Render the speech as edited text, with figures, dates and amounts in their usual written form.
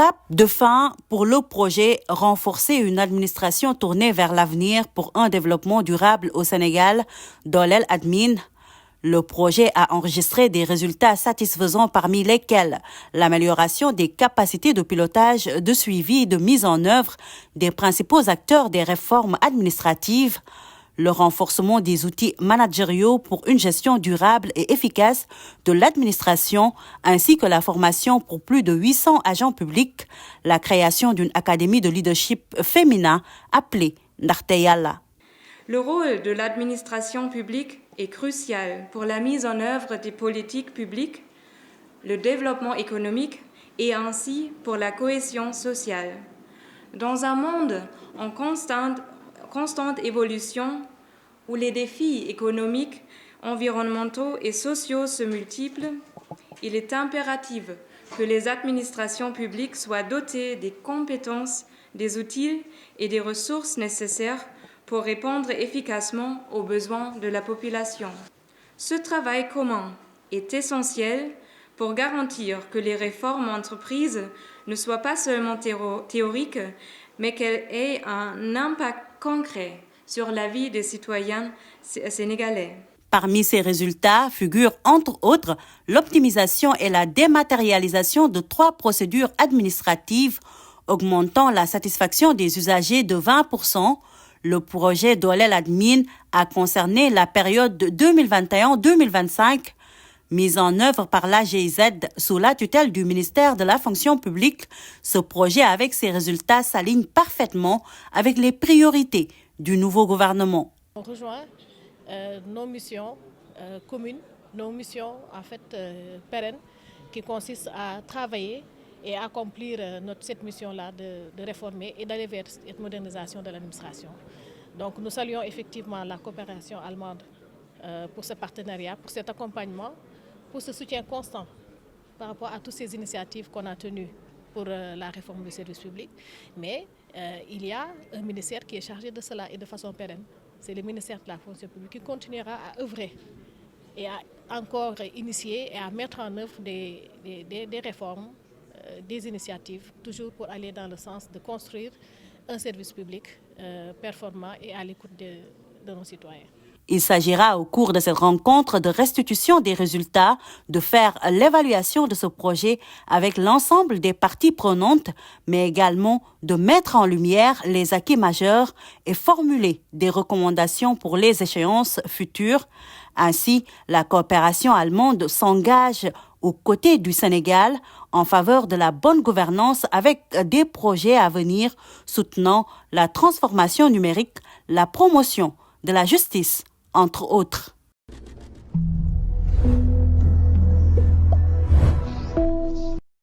Étape de fin pour le projet Renforcer une administration tournée vers l'avenir pour un développement durable au Sénégal, Dolel Admin. Le projet a enregistré des résultats satisfaisants parmi lesquels l'amélioration des capacités de pilotage, de suivi et de mise en œuvre des principaux acteurs des réformes administratives, le renforcement des outils managériaux pour une gestion durable et efficace de l'administration, ainsi que la formation pour plus de 800 agents publics, la création d'une académie de leadership féminin appelée Ndaxte Yalla. Le rôle de l'administration publique est crucial pour la mise en œuvre des politiques publiques, le développement économique et ainsi pour la cohésion sociale. Dans un monde en constante évolution, où les défis économiques, environnementaux et sociaux se multiplient, il est impératif que les administrations publiques soient dotées des compétences, des outils et des ressources nécessaires pour répondre efficacement aux besoins de la population. Ce travail commun est essentiel pour garantir que les réformes entreprises ne soient pas seulement théoriques, mais qu'elles aient un impact concret sur la vie des citoyens sénégalais. Parmi ces résultats figurent entre autres l'optimisation et la dématérialisation de 3 procédures administratives, augmentant la satisfaction des usagers de 20%. Le projet Dolel Admin a concerné la période de 2021-2025, mise en œuvre par l'AGIZ sous la tutelle du ministère de la fonction publique. Ce projet, avec ses résultats, s'aligne parfaitement avec les priorités du nouveau gouvernement. On rejoint nos missions communes, nos missions en fait pérennes, qui consistent à travailler et accomplir cette mission-là de réformer et d'aller vers cette modernisation de l'administration. Donc nous saluons effectivement la coopération allemande pour ce partenariat, pour cet accompagnement, pour ce soutien constant par rapport à toutes ces initiatives qu'on a tenues pour la réforme du service public. Mais il y a un ministère qui est chargé de cela et de façon pérenne. C'est le ministère de la fonction publique qui continuera à œuvrer et à encore initier et à mettre en œuvre des réformes, des initiatives, toujours pour aller dans le sens de construire un service public performant et à l'écoute de nos citoyens. Il s'agira au cours de cette rencontre de restitution des résultats, de faire l'évaluation de ce projet avec l'ensemble des parties prenantes, mais également de mettre en lumière les acquis majeurs et formuler des recommandations pour les échéances futures. Ainsi, la coopération allemande s'engage aux côtés du Sénégal en faveur de la bonne gouvernance avec des projets à venir soutenant la transformation numérique, la promotion de la justice, entre autres.